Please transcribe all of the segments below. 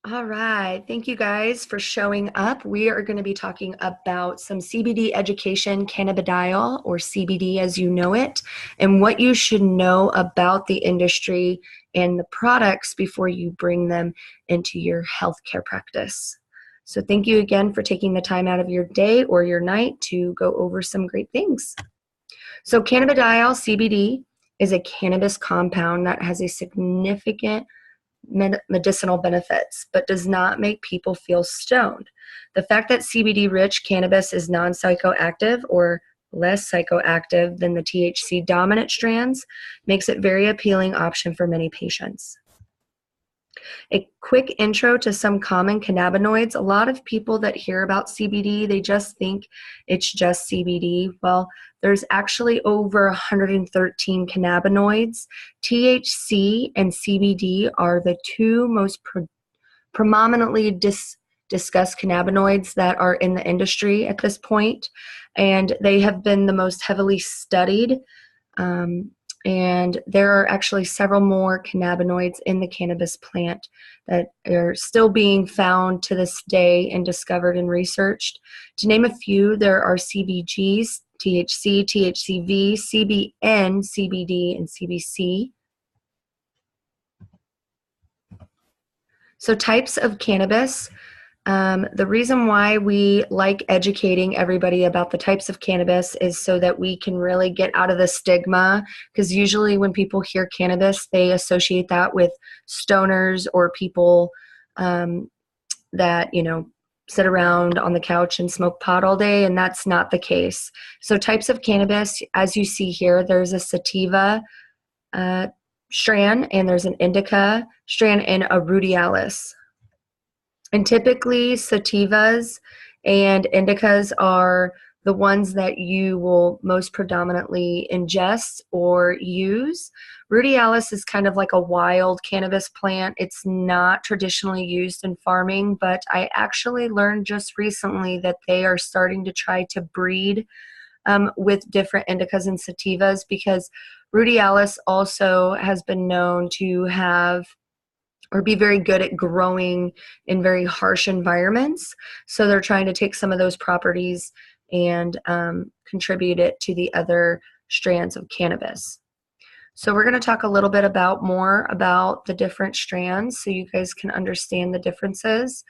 All right. Thank you guys for showing up. We are going to be talking about some CBD education, cannabidiol, or CBD as you know it, and what you should know about the industry and the products before you bring them into your healthcare practice. So thank you again for taking the time out of your day or your night to go over some great things. So cannabidiol, CBD, is a cannabis compound that has a significant medicinal benefits, but does not make people feel stoned. The fact that CBD-rich cannabis is non-psychoactive or less psychoactive than the THC dominant strands makes it a very appealing option for many patients. A quick intro to some common cannabinoids. A lot of people that hear about CBD, they just think it's just CBD. Well, there's actually over 113 cannabinoids. THC and CBD are the two most predominantly discussed cannabinoids that are in the industry at this point, and they have been the most heavily studied. And there are actually several more cannabinoids in the cannabis plant that are still being found to this day and discovered and researched. To name a few, there are CBGs, THC, THCV, CBN, CBD, and CBC. So types of cannabis. The reason why we like educating everybody about the types of cannabis is so that we can really get out of the stigma, because usually when people hear cannabis, they associate that with stoners or people that, sit around on the couch and smoke pot all day, and that's not the case. So types of cannabis, as you see here, there's a sativa strand, and there's an indica strand, and a rudimentalis. And typically sativas and indicas are the ones that you will most predominantly ingest or use. Rudimentalis is kind of like a wild cannabis plant. It's not traditionally used in farming, but I actually learned just recently that they are starting to try to breed with different indicas and sativas, because rudimentalis also has been known to have or be very good at growing in very harsh environments. So they're trying to take some of those properties and contribute it to the other strands of cannabis. So we're going to talk a little bit more about the different strands so you guys can understand the differences.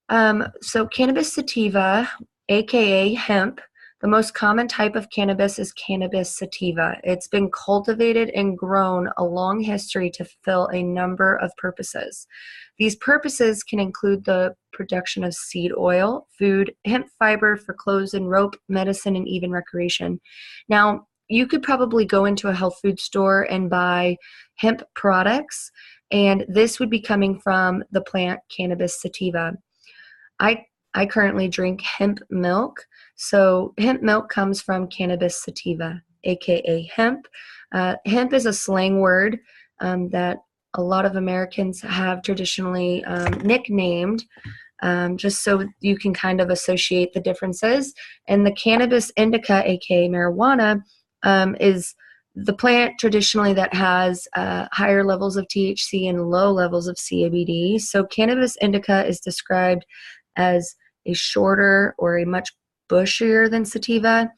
So cannabis sativa, aka hemp. The most common type of cannabis is cannabis sativa. It's been cultivated and grown a long history to fulfill a number of purposes. These purposes can include the production of seed oil, food, hemp fiber for clothes and rope, medicine, and even recreation. Now, you could probably go into a health food store and buy hemp products, and this would be coming from the plant cannabis sativa. I currently drink hemp milk. So hemp milk comes from cannabis sativa, aka hemp. Hemp is a slang word that a lot of Americans have traditionally nicknamed, just so you can kind of associate the differences. And the cannabis indica, aka marijuana, is the plant traditionally that has higher levels of THC and low levels of CBD. So cannabis indica is described as a shorter or a much bushier than sativa.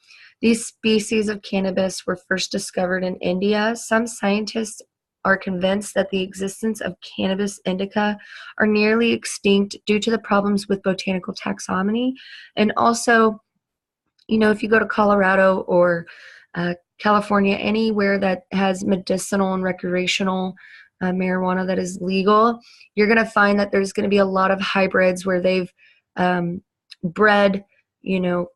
These species of cannabis were first discovered in India. Some scientists are convinced that the existence of cannabis indica are nearly extinct due to the problems with botanical taxonomy. And also, if you go to Colorado or California, anywhere that has medicinal and recreational marijuana that is legal, you're going to find that there's going to be a lot of hybrids where they've bred,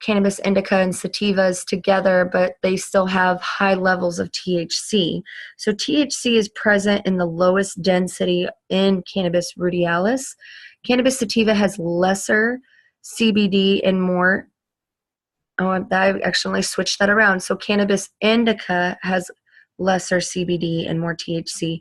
cannabis indica and sativas together, but they still have high levels of THC. So THC is present in the lowest density in cannabis rudimentalis. Cannabis sativa has lesser CBD and more. Oh, I actually switched that around. So cannabis indica has lesser CBD and more THC,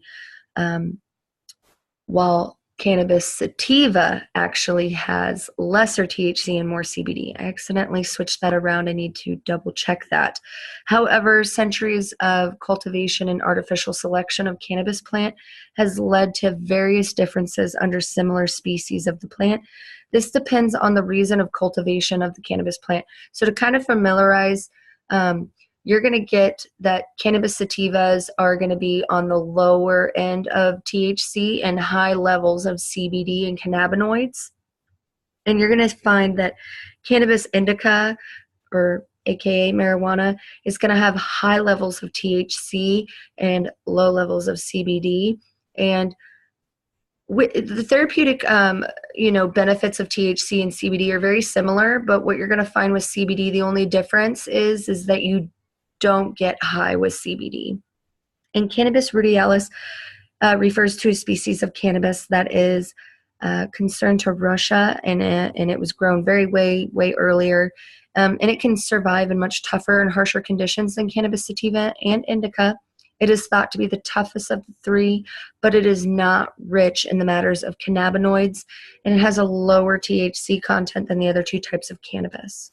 while cannabis sativa actually has lesser THC and more CBD. I accidentally switched that around. I need to double check that. However, centuries of cultivation and artificial selection of cannabis plant has led to various differences under similar species of the plant. This depends on the reason of cultivation of the cannabis plant. So to kind of familiarize, you're going to get that cannabis sativas are going to be on the lower end of THC and high levels of CBD and cannabinoids. And you're going to find that cannabis indica, or aka marijuana, is going to have high levels of THC and low levels of CBD. And the therapeutic benefits of THC and CBD are very similar, but what you're going to find with CBD, the only difference is that you don't get high with CBD. And Cannabis rudialis refers to a species of cannabis that is concerned to Russia, and it was grown way earlier. And it can survive in much tougher and harsher conditions than cannabis sativa and indica. It is thought to be the toughest of the three, but it is not rich in the matters of cannabinoids, and it has a lower THC content than the other two types of cannabis.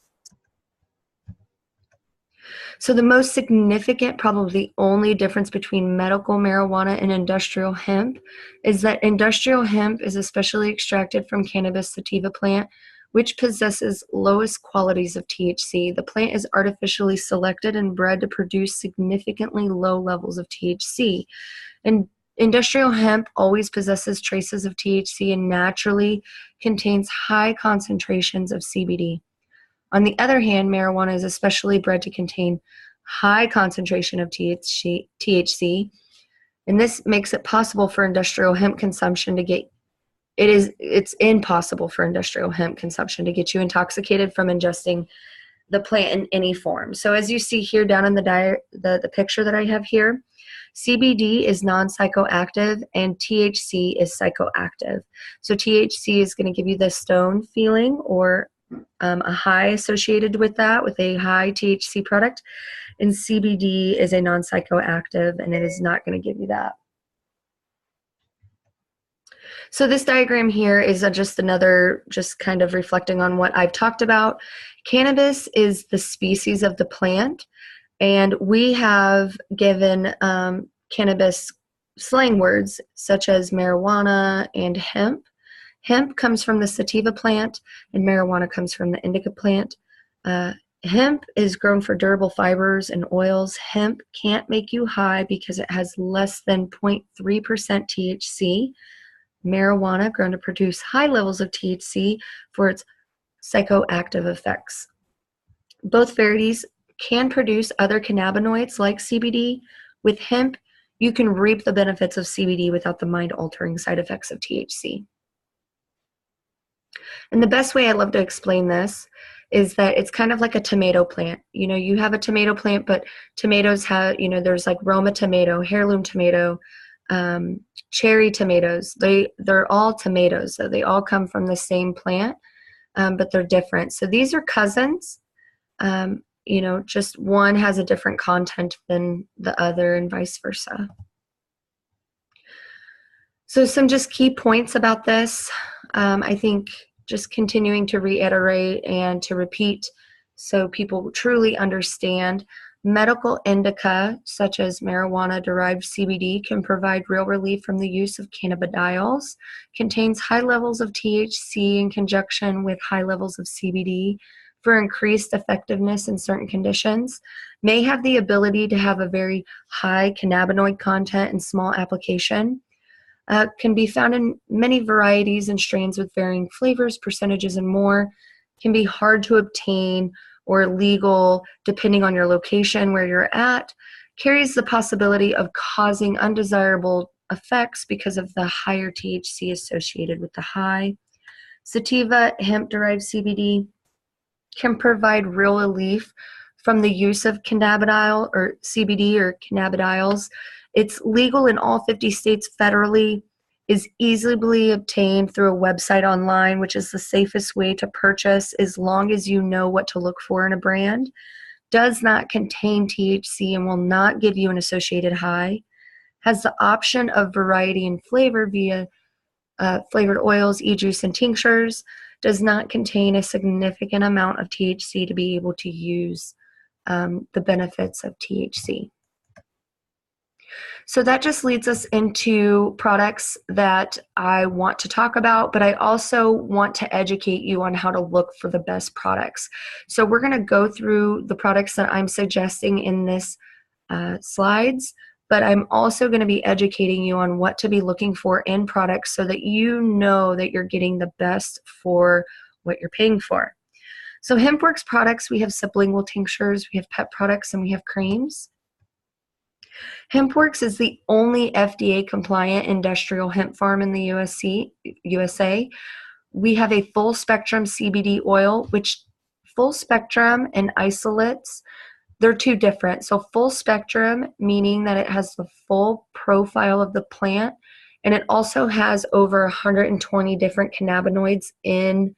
So the most significant, probably the only difference between medical marijuana and industrial hemp is that industrial hemp is especially extracted from cannabis sativa plant, which possesses lowest qualities of THC. The plant is artificially selected and bred to produce significantly low levels of THC. And industrial hemp always possesses traces of THC and naturally contains high concentrations of CBD. On the other hand, marijuana is especially bred to contain high concentration of THC, and this makes it possible for industrial hemp consumption to get it's impossible for industrial hemp consumption to get you intoxicated from ingesting the plant in any form. So as you see here down in the picture that I have here, CBD is non-psychoactive and THC is psychoactive. So THC is going to give you the stone feeling, or a high associated with that, with a high THC product, and CBD is a non-psychoactive, and it is not going to give you that. So this diagram here is just kind of reflecting on what I've talked about. Cannabis is the species of the plant, and we have given cannabis slang words such as marijuana and hemp. Hemp comes from the sativa plant, and marijuana comes from the indica plant. Hemp is grown for durable fibers and oils. Hemp can't make you high because it has less than 0.3% THC. Marijuana, grown to produce high levels of THC for its psychoactive effects. Both varieties can produce other cannabinoids like CBD. With hemp, you can reap the benefits of CBD without the mind-altering side effects of THC. And the best way I love to explain this is that it's kind of like a tomato plant. You know, you have a tomato plant, but tomatoes have, there's like Roma tomato, heirloom tomato, cherry tomatoes. They're all tomatoes, so they all come from the same plant, but they're different. So these are cousins. Just one has a different content than the other and vice versa. So some just key points about this. I think just continuing to reiterate and to repeat so people truly understand. Medical indica, such as marijuana-derived CBD, can provide real relief from the use of cannabidiols, contains high levels of THC in conjunction with high levels of CBD for increased effectiveness in certain conditions, may have the ability to have a very high cannabinoid content and small application, can be found in many varieties and strains with varying flavors, percentages, and more, can be hard to obtain or illegal depending on your location where you're at, carries the possibility of causing undesirable effects because of the higher THC associated with the high. Sativa, hemp-derived CBD, can provide real relief from the use of cannabidiol or CBD or cannabidiols. It's legal in all 50 states federally, is easily obtained through a website online, which is the safest way to purchase as long as you know what to look for in a brand, does not contain THC and will not give you an associated high, has the option of variety and flavor via flavored oils, e-juice, and tinctures, does not contain a significant amount of THC to be able to use the benefits of THC. So that just leads us into products that I want to talk about, but I also want to educate you on how to look for the best products. So we're going to go through the products that I'm suggesting in this slides, but I'm also going to be educating you on what to be looking for in products so that you know that you're getting the best for what you're paying for. So HempWorks products, we have sublingual tinctures, we have pet products, and we have creams. HempWorks is the only FDA-compliant industrial hemp farm in the USA. We have a full-spectrum CBD oil, which full-spectrum and isolates, they're two different. So full-spectrum, meaning that it has the full profile of the plant, and it also has over 120 different cannabinoids in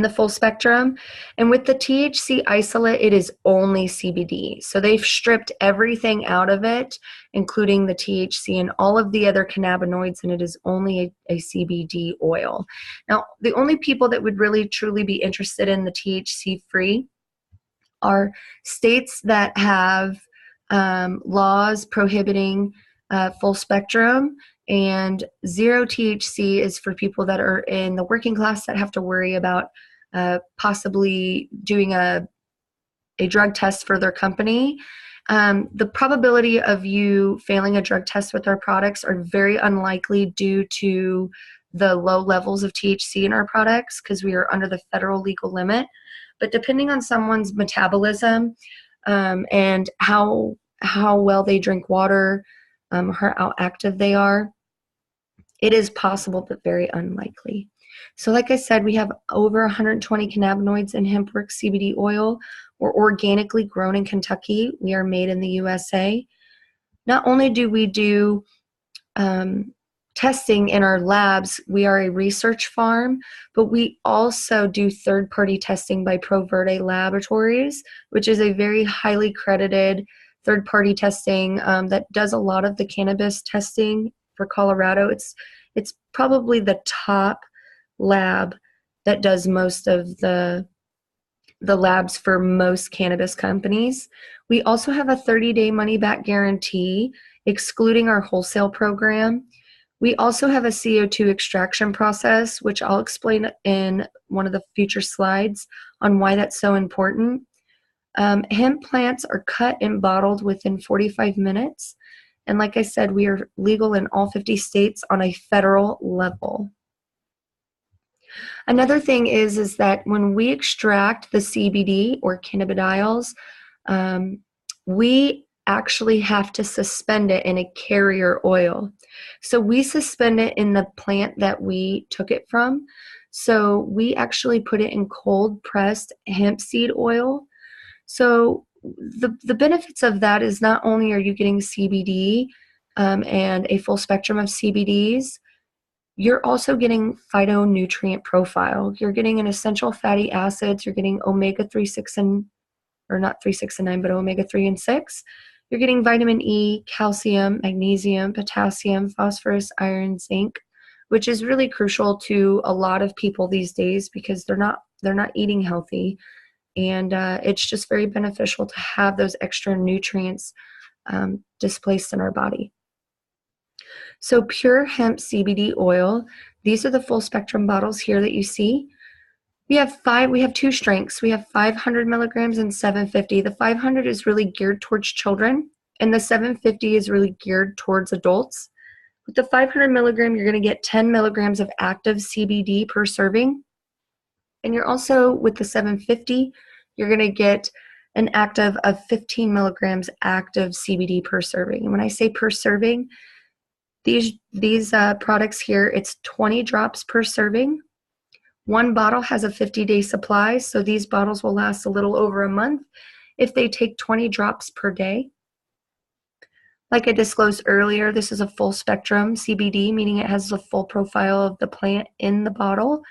the full spectrum. And with the THC isolate, it is only CBD. So they've stripped everything out of it, including the THC and all of the other cannabinoids, and it is only a CBD oil. Now, the only people that would really truly be interested in the THC free are states that have laws prohibiting full spectrum, and zero THC is for people that are in the working class that have to worry about possibly doing a drug test for their company. The probability of you failing a drug test with our products are very unlikely due to the low levels of THC in our products because we are under the federal legal limit. But depending on someone's metabolism and how well they drink water, how active they are, it is possible but very unlikely. So like I said, we have over 120 cannabinoids in HempWorks CBD oil. We're organically grown in Kentucky. We are made in the USA. Not only do we do testing in our labs, we are a research farm, but we also do third-party testing by Pro Verde Laboratories, which is a very highly credited third-party testing that does a lot of the cannabis testing for Colorado. It's probably the top lab that does most of the labs for most cannabis companies. We also have a 30-day money-back guarantee, excluding our wholesale program. We also have a CO2 extraction process, which I'll explain in one of the future slides on why that's so important. Hemp plants are cut and bottled within 45 minutes. And like I said, we are legal in all 50 states on a federal level. Another thing is that when we extract the CBD or cannabidiols, we actually have to suspend it in a carrier oil. So we suspend it in the plant that we took it from. So we actually put it in cold pressed hemp seed oil. So the benefits of that is not only are you getting CBD and a full spectrum of CBDs, you're also getting phytonutrient profile. You're getting an essential fatty acids. You're getting omega-3, 6, and, or not 3, 6, and 9, but omega-3 and 6. You're getting vitamin E, calcium, magnesium, potassium, phosphorus, iron, zinc, which is really crucial to a lot of people these days because they're not eating healthy. And it's just very beneficial to have those extra nutrients displaced in our body. So pure hemp CBD oil, these are the full spectrum bottles here that you see. We have two strengths. We have 500 milligrams and 750. The 500 is really geared towards children, and the 750 is really geared towards adults. With the 500 milligram, you're going to get 10 milligrams of active CBD per serving. And you're also, with the 750, you're going to get an active of 15 milligrams active CBD per serving. And when I say per serving, these products here, it's 20 drops per serving. One bottle has a 50-day supply, so these bottles will last a little over a month if they take 20 drops per day. Like I disclosed earlier, this is a full spectrum CBD, meaning it has the full profile of the plant in the bottle.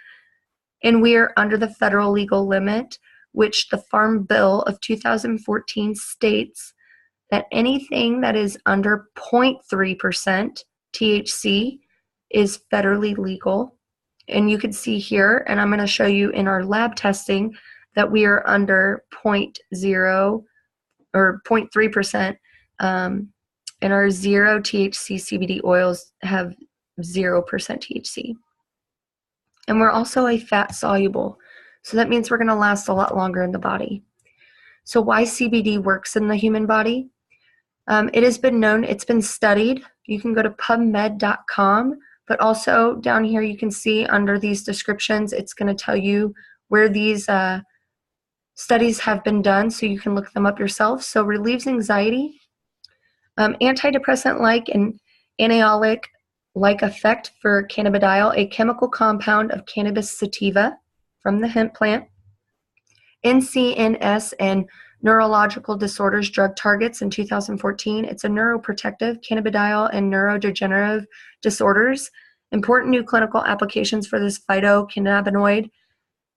And we are under the federal legal limit, which the Farm Bill of 2014 states that anything that is under 0.3% THC is federally legal. And you can see here, and I'm going to show you in our lab testing, that we are under 0.0 or 0.3%, and our 0 THC CBD oils have 0% THC. And we're also a fat soluble, so that means we're going to last a lot longer in the body. So why CBD works in the human body? It has been known, it's been studied. You can go to pubmed.com, but also down here you can see under these descriptions, it's going to tell you where these studies have been done, so you can look them up yourself. So relieves anxiety, antidepressant-like and anxiolytic-like effect for cannabidiol, a chemical compound of cannabis sativa from the hemp plant. NCNS and neurological disorders drug targets in 2014. It's a neuroprotective, cannabidiol and neurodegenerative disorders. Important new clinical applications for this phytocannabinoid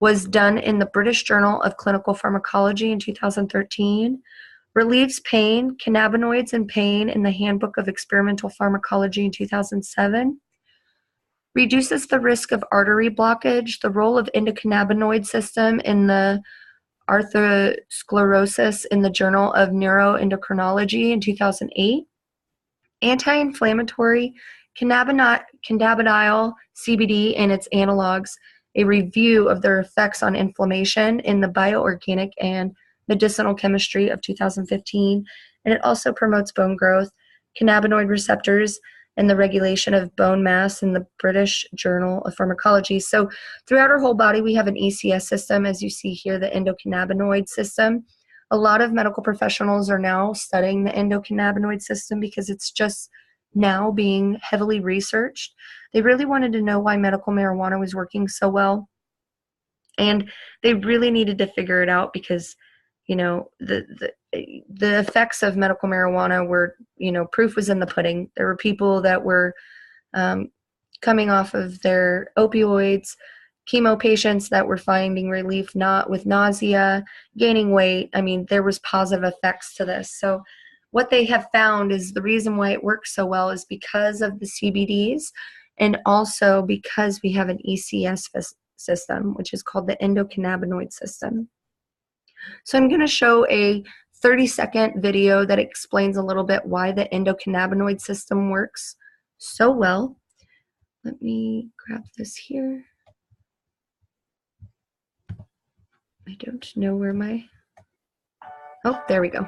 was done in the British Journal of Clinical Pharmacology in 2013. Relieves pain, cannabinoids and pain in the Handbook of Experimental Pharmacology in 2007. Reduces the risk of artery blockage, the role of endocannabinoid system in the atherosclerosis in the Journal of Neuroendocrinology in 2008. Anti-inflammatory, cannabidiol, CBD, and its analogs, a review of their effects on inflammation in the Bioorganic and Medicinal Chemistry of 2015, and it also promotes bone growth, cannabinoid receptors, and the regulation of bone mass in the British Journal of Pharmacology. So throughout our whole body, we have an ECS system, as you see here, the endocannabinoid system. A lot of medical professionals are now studying the endocannabinoid system because it's just now being heavily researched. They really wanted to know why medical marijuana was working so well, and they really needed to figure it out because, you know, the effects of medical marijuana were, you know, proof was in the pudding. There were people that were coming off of their opioids, chemo patients that were finding relief not with nausea, gaining weight. I mean, there was positive effects to this. So what they have found is the reason why it works so well is because of the CBDs, and also because we have an ECS system, which is called the endocannabinoid system. So I'm going to show a 30-second video that explains a little bit why the endocannabinoid system works so well. Let me grab this here. I don't know where my... Oh, there we go.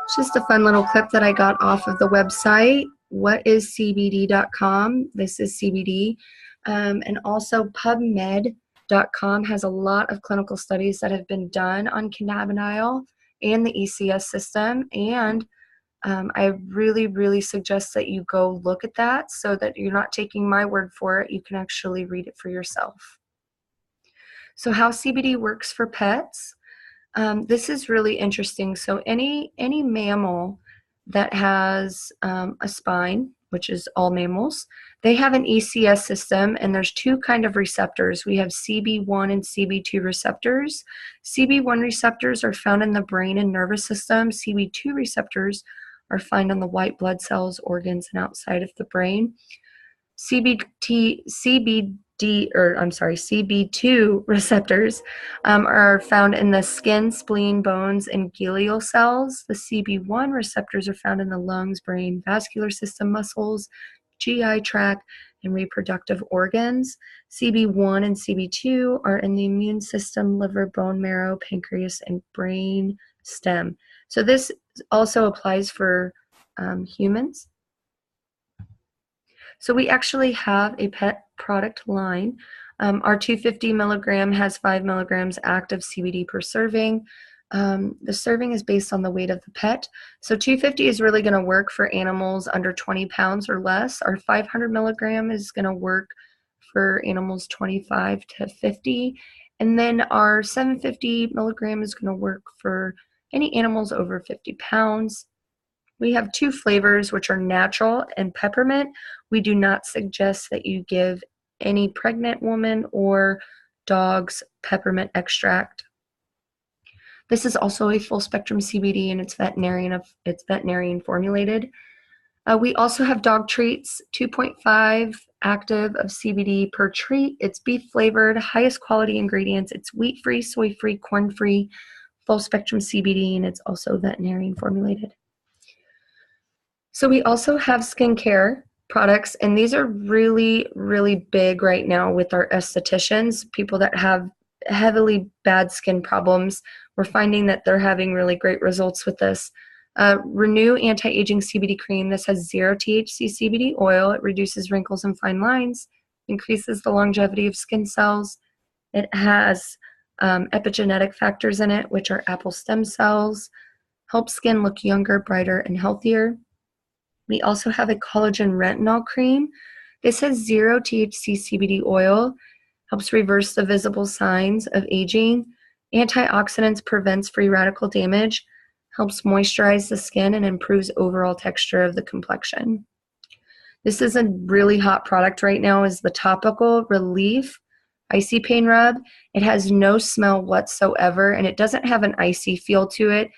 It's just a fun little clip that I got off of the website, whatiscbd.com. This is CBD. And also PubMed.com has a lot of clinical studies that have been done on cannabidiol and the ECS system. And I really, really suggest that you go look at that so that you're not taking my word for it. You can actually read it for yourself. So how CBD works for pets. This is really interesting. So any mammal that has a spine, which is all mammals, they have an ECS system, and there's two kind of receptors. We have CB1 and CB2 receptors. CB1 receptors are found in the brain and nervous system. CB2 receptors are found in the white blood cells, organs, and outside of the brain. CB2 receptors are found in the skin, spleen, bones, and glial cells. The CB1 receptors are found in the lungs, brain, vascular system, muscles, GI tract, and reproductive organs. CB1 and CB2 are in the immune system, liver, bone marrow, pancreas, and brain stem. So this also applies for humans. So we actually have a pet product line. Our 250 milligram has 5 milligrams active CBD per serving. The serving is based on the weight of the pet. So 250 is really going to work for animals under 20 pounds or less. Our 500 milligram is going to work for animals 25 to 50. And then our 750 milligram is going to work for any animals over 50 pounds. We have 2 flavors, which are natural and peppermint. We do not suggest that you give any pregnant woman or dogs peppermint extract. This is also a full spectrum CBD, and it's veterinarian formulated. We also have dog treats, 2.5 active of CBD per treat. It's beef flavored, highest quality ingredients. It's wheat free, soy free, corn free, full spectrum CBD, and it's also veterinarian formulated. So we also have skincare products, and these are really, really big right now with our estheticians, people that have heavily bad skin problems. We're finding that they're having really great results with this. Renew Anti-Aging CBD Cream. This has 0 THC CBD oil. It reduces wrinkles and fine lines, increases the longevity of skin cells. It has epigenetic factors in it, which are apple stem cells, helps skin look younger, brighter, and healthier. We also have a collagen retinol cream. This has 0 THC CBD oil, helps reverse the visible signs of aging. Antioxidants, prevents free radical damage, helps moisturize the skin, and improves overall texture of the complexion. This is a really hot product right now, is the Topical Relief Icy Pain Rub. It has no smell whatsoever, and it doesn't have an icy feel to it.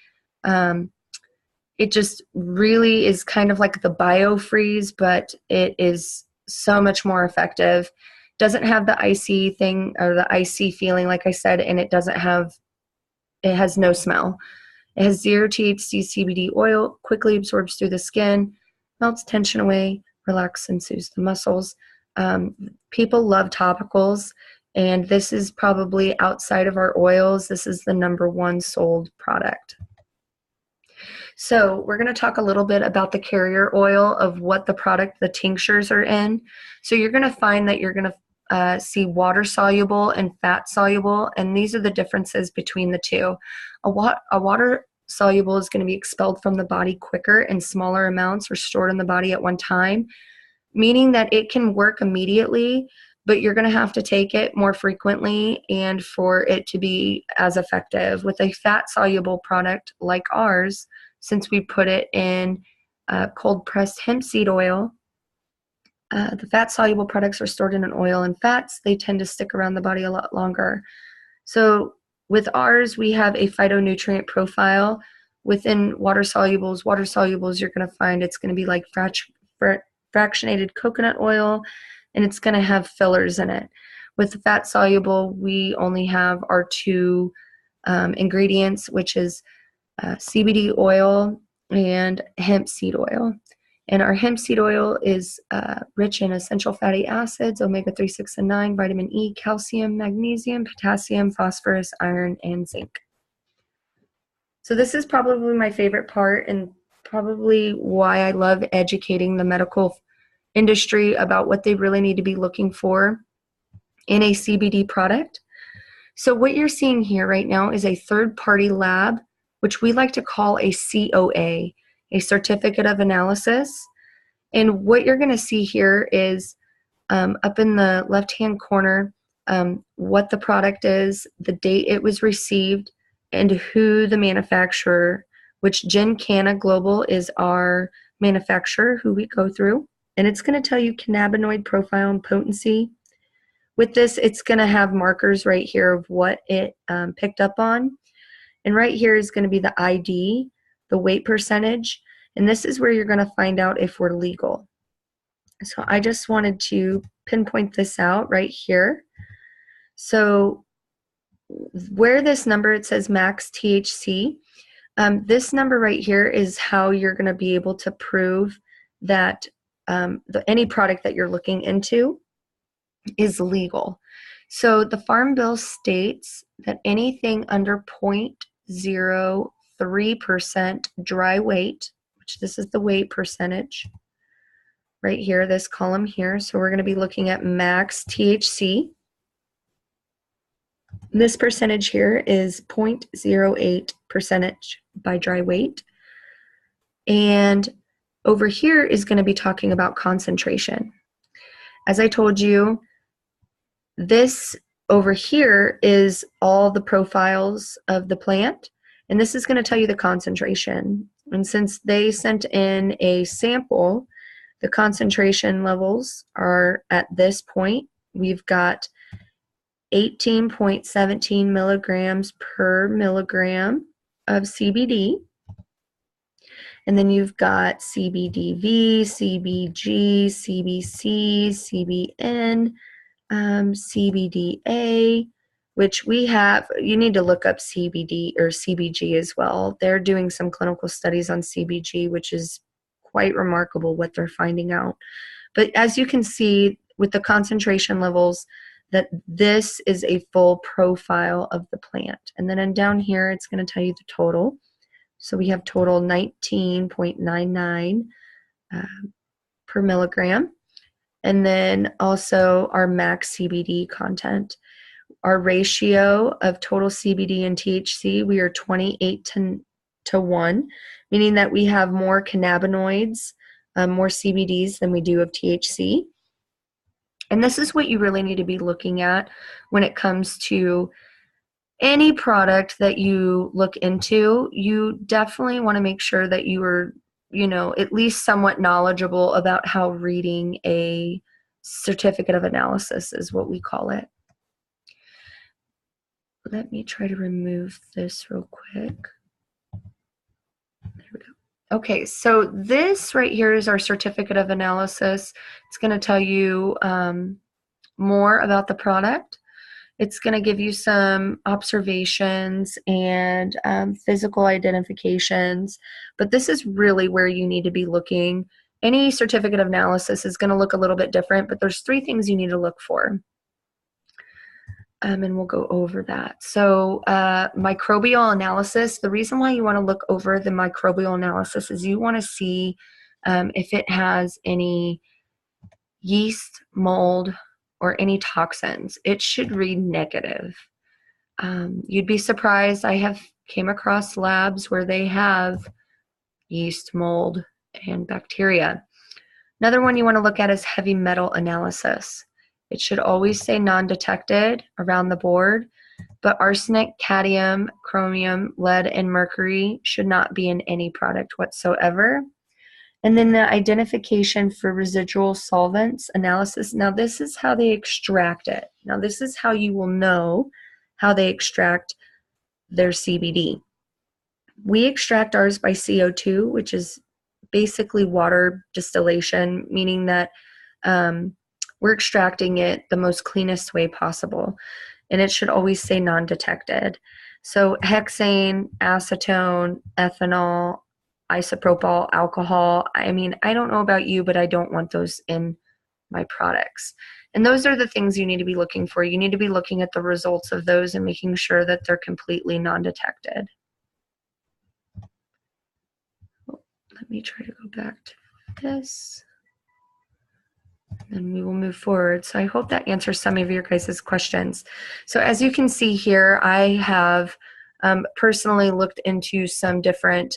It just really is kind of like the BioFreeze, but it is so much more effective. Doesn't have the icy thing or the icy feeling, like I said, and it has no smell. It has 0 THC CBD oil, quickly absorbs through the skin, melts tension away, relax and soothes the muscles. People love topicals, and this is probably, outside of our oils, this is the #1 sold product. So we're going to talk a little bit about the carrier oil of what the product, the tinctures, are in. So you're going to find that you're going to see water soluble and fat soluble, and these are the differences between the two. A water soluble is going to be expelled from the body quicker in smaller amounts or stored in the body at one time, meaning that it can work immediately, but you're going to have to take it more frequently and for it to be as effective. With a fat soluble product like ours, since we put it in cold pressed hemp seed oil, the fat soluble products are stored in an oil and fats. They tend to stick around the body a lot longer. So with ours, we have a phytonutrient profile. Within water solubles, you're going to find it's going to be like fractionated coconut oil, and it's going to have fillers in it. With the fat soluble, we only have our 2 ingredients, which is CBD oil and hemp seed oil. And our hemp seed oil is rich in essential fatty acids, omega-3, 6, and 9, vitamin E, calcium, magnesium, potassium, phosphorus, iron, and zinc. So this is probably my favorite part, and probably why I love educating the medical industry about what they really need to be looking for in a CBD product. So what you're seeing here right now is a third-party lab, which we like to call a COA, a certificate of analysis. And what you're going to see here is up in the left-hand corner, what the product is, the date it was received, and who the manufacturer, which Canna Global is our manufacturer who we go through. And it's going to tell you cannabinoid profile and potency. With this, it's going to have markers right here of what it picked up on. And right here is going to be the ID, the weight percentage, and this is where you're going to find out if we're legal. So I just wanted to pinpoint this out right here. So where this number, it says max THC, this number right here is how you're going to be able to prove that any product that you're looking into is legal. So the Farm Bill states that anything under 0.03% dry weight, which this is the weight percentage right here, this column here. So we're going to be looking at max THC. This percentage here is 0.08 percentage by dry weight. And over here is going to be talking about concentration. As I told you, this over here is all the profiles of the plant, and this is going to tell you the concentration. And since they sent in a sample, the concentration levels are at this point. We've got 18.17 milligrams per milligram of CBD. And then you've got CBDV, CBG, CBC, CBN, CBDA, which we have. You need to look up CBD or CBG as well. They're doing some clinical studies on CBG, which is quite remarkable what they're finding out. But as you can see with the concentration levels, that this is a full profile of the plant. And then down here, it's going to tell you the total. So we have total 19.99 per milligram. And then also our max CBD content. Our ratio of total CBD and THC, we are 28 to 1, meaning that we have more cannabinoids, more CBDs than we do of THC. And this is what you really need to be looking at when it comes to any product that you look into. You definitely want to make sure that you are, at least somewhat knowledgeable about how reading a certificate of analysis is what we call it. Let me try to remove this real quick. There we go. Okay, so this right here is our certificate of analysis. It's going to tell you more about the product. It's going to give you some observations and physical identifications, but this is really where you need to be looking. Any certificate of analysis is going to look a little bit different, but there's 3 things you need to look for. And we'll go over that. So microbial analysis, the reason why you want to look over the microbial analysis is you want to see if it has any yeast, mold, or any toxins. It should read negative. You'd be surprised. I have came across labs where they have yeast, mold, and bacteria. Another one you want to look at is heavy metal analysis. It should always say non-detected around the board, but arsenic, cadmium, chromium, lead, and mercury should not be in any product whatsoever. And then the identification for residual solvents analysis. Now this is how they extract it. Now this is how you will know how they extract their CBD. We extract ours by CO2, which is basically water distillation, meaning that we're extracting it the most cleanest way possible. And it should always say non-detected. So hexane, acetone, ethanol, isopropyl alcohol. I mean, I don't know about you, but I don't want those in my products. And those are the things you need to be looking for. You need to be looking at the results of those and making sure that they're completely non-detected. Let me try to go back to this. And we will move forward. So I hope that answers some of your guys' questions. So as you can see here, I have personally looked into some different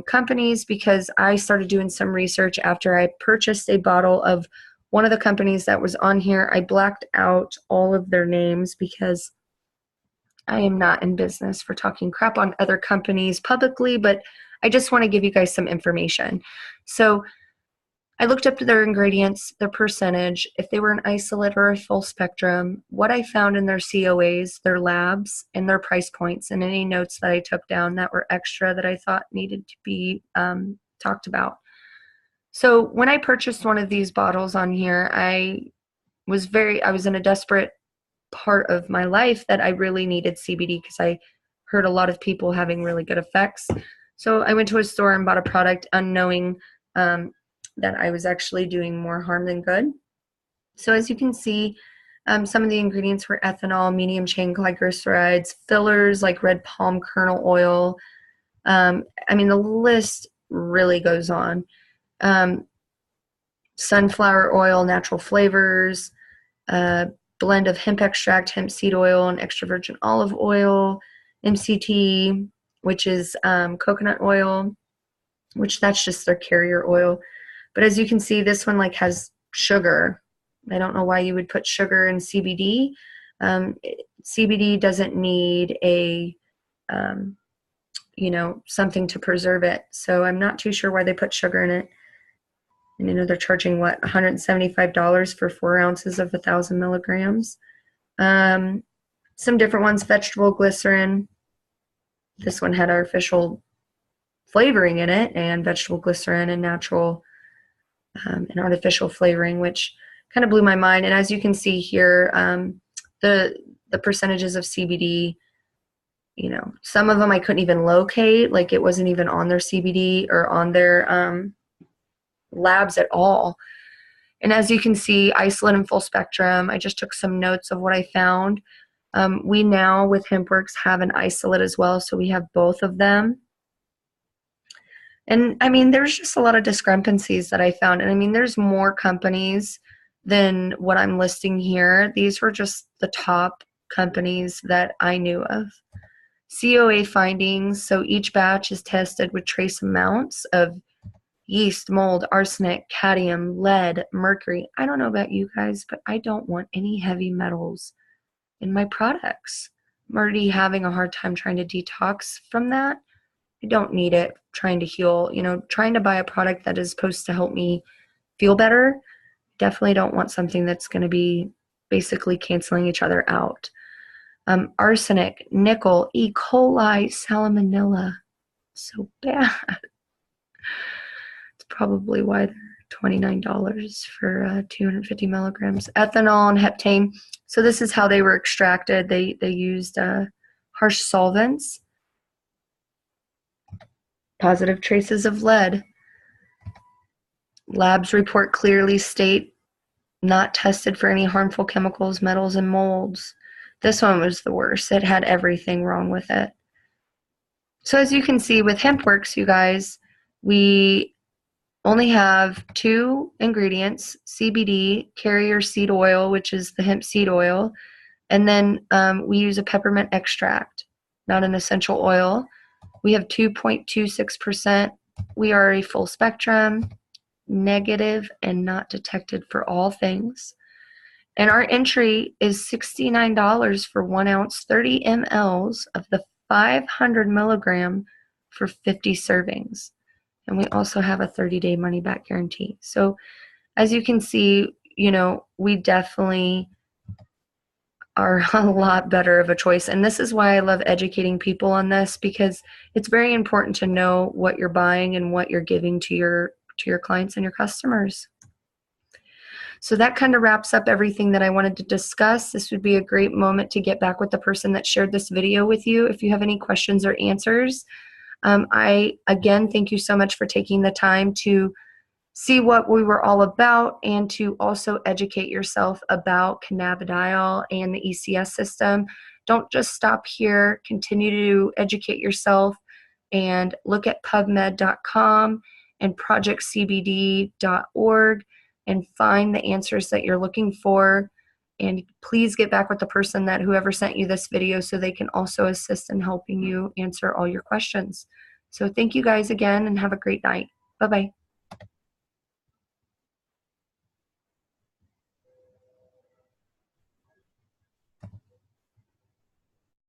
companies because I started doing some research after I purchased a bottle of one of the companies that was on here. I blacked out all of their names because I am not in business for talking crap on other companies publicly, but I just want to give you guys some information. So I looked up their ingredients, their percentage, if they were an isolate or a full spectrum, what I found in their COAs, their labs, and their price points, and any notes that I took down that were extra that I thought needed to be talked about. So when I purchased one of these bottles on here, I was in a desperate part of my life that I really needed CBD because I heard a lot of people having really good effects. So I went to a store and bought a product unknowing that I was actually doing more harm than good. So as you can see, some of the ingredients were ethanol, medium chain glycerides, fillers like red palm kernel oil. I mean, the list really goes on. Sunflower oil, natural flavors, blend of hemp extract, hemp seed oil, and extra virgin olive oil, MCT, which is coconut oil, which that's just their carrier oil. But as you can see, this one like has sugar. I don't know why you would put sugar in CBD. CBD doesn't need a, something to preserve it. So I'm not too sure why they put sugar in it. And they're charging what, $175 for 4 ounces of 1,000 milligrams. Some different ones, vegetable glycerin. This one had artificial flavoring in it, and vegetable glycerin and natural and artificial flavoring, which kind of blew my mind. And as you can see here, the percentages of CBD, some of them I couldn't even locate, like it wasn't even on their CBD or on their labs at all. And as you can see, isolate and full spectrum, I just took some notes of what I found. We now with HempWorks have an isolate as well, so we have both of them. And I mean, there's just a lot of discrepancies that I found. And I mean, there's more companies than what I'm listing here. These were just the top companies that I knew of. COA findings, so each batch is tested with trace amounts of yeast, mold, arsenic, cadmium, lead, mercury. I don't know about you guys, but I don't want any heavy metals in my products. I'm already having a hard time trying to detox from that. I don't need it trying to heal. Trying to buy a product that is supposed to help me feel better. Definitely don't want something that's going to be basically canceling each other out. Arsenic, nickel, E. coli, salmonella. So bad. It's probably why they're $29 for 250 milligrams. Ethanol and heptane. So this is how they were extracted. They used harsh solvents. Positive traces of lead. Labs report clearly state not tested for any harmful chemicals, metals, and molds. This one was the worst. It had everything wrong with it. So as you can see with HempWorks, you guys, we only have 2 ingredients, CBD, carrier seed oil, which is the hemp seed oil, and then we use a peppermint extract, not an essential oil. We have 2.26%. We are a full spectrum, negative, and not detected for all things. And our entry is $69 for 1 ounce, 30 mLs of the 500 milligram for 50 servings. And we also have a 30-day money-back guarantee. So as you can see, we definitely are a lot better of a choice. And this is why I love educating people on this, because it's very important to know what you're buying and what you're giving to your clients and your customers. So that kind of wraps up everything that I wanted to discuss. This would be a great moment to get back with the person that shared this video with you. If you have any questions or answers, I, again, thank you so much for taking the time to see what we were all about and to also educate yourself about cannabidiol and the ECS system. Don't just stop here. Continue to educate yourself and look at pubmed.com and projectcbd.org and find the answers that you're looking for. And please get back with the person that whoever sent you this video so they can also assist in helping you answer all your questions. So thank you guys again and have a great night. Bye-bye.